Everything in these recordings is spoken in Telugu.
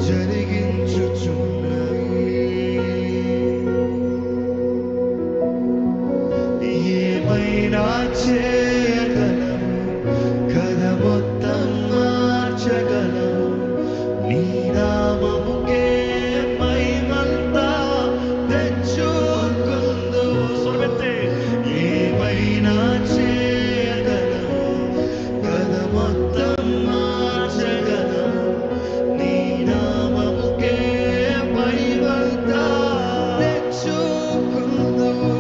జరిగించుచున్నవి. ఏమైనా చేయగలవు, కథ మొత్తం మార్చగలవు. నీ నామముకే మహిమంతా తెచ్చుకుందువు. స్వరమెత్తి. ఏమైనా చేయగలవు, కథ మొత్తం మార్చగలవు. నీ నామముకే మహిమంతా తెచ్చుకుందువు.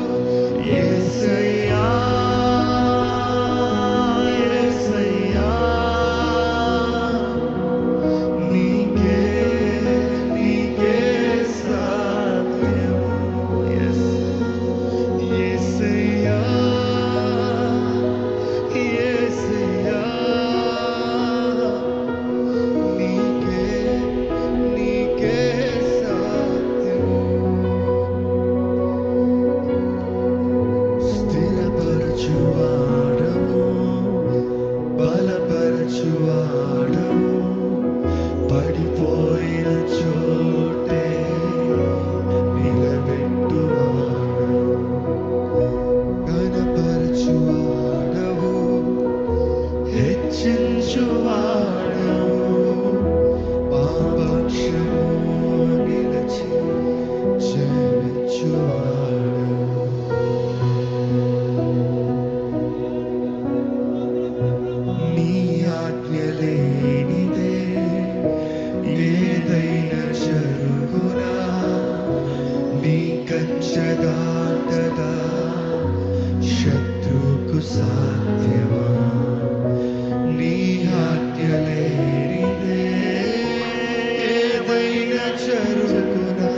యేసయ్యా, యేసయ్యా, నీకే నీకే సాధ్యము. యేసయ్యా, యేసయ్యా, నీకే నీకే సాధ్యము. స్థిరపరచువాడవు, బలపరచువాడవు, పడిపోయిన చోటే నిలబెట్టువాడవు. ఘనపరచువాడవు, హెచ్చించువాడవు, పాపక్షము నిలచి జయించువాడవు. నీ ఆజ్ఞ లేనిదే ఏదైనా జరుగునా? నీ కంచె దాటగా శత్రువుకు సాధ్యమా? నీ ఆజ్ఞ లేనిదే ఏదైనా జరుగునా?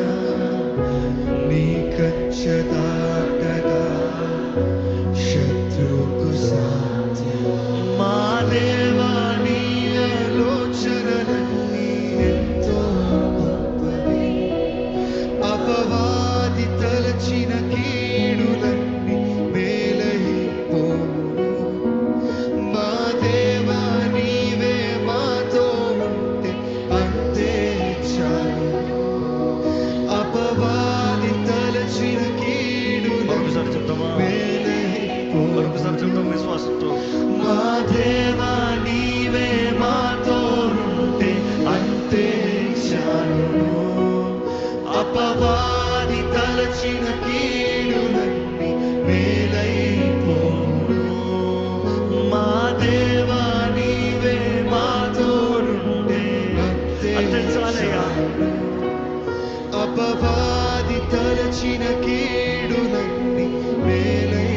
నీ కంచె దాటగా శత్రువుకు సాధ్యమా? మా దేవా, నీ ఆలోచనలన్నీ ఎంతో గొప్పవి. అపవాది తలచిన కీడులన్నీ మేలైపోవును. మా దేవా, నీవే మాతో ఉంటే అంతే చాలు. అపవాది తలచిన కీడులన్నీ మేలైపోవును. విశ్వాసంతో మా దేవా, నీవే మాతో ఉంటే అంతే చాలును. అపవాది తలచిన కీడులన్నీ మేలైపోవును. మా దేవా, నీవే మాతో ఉంటే అంతే చాలు. అపవాది తలచిన కీడులన్నీ మేలై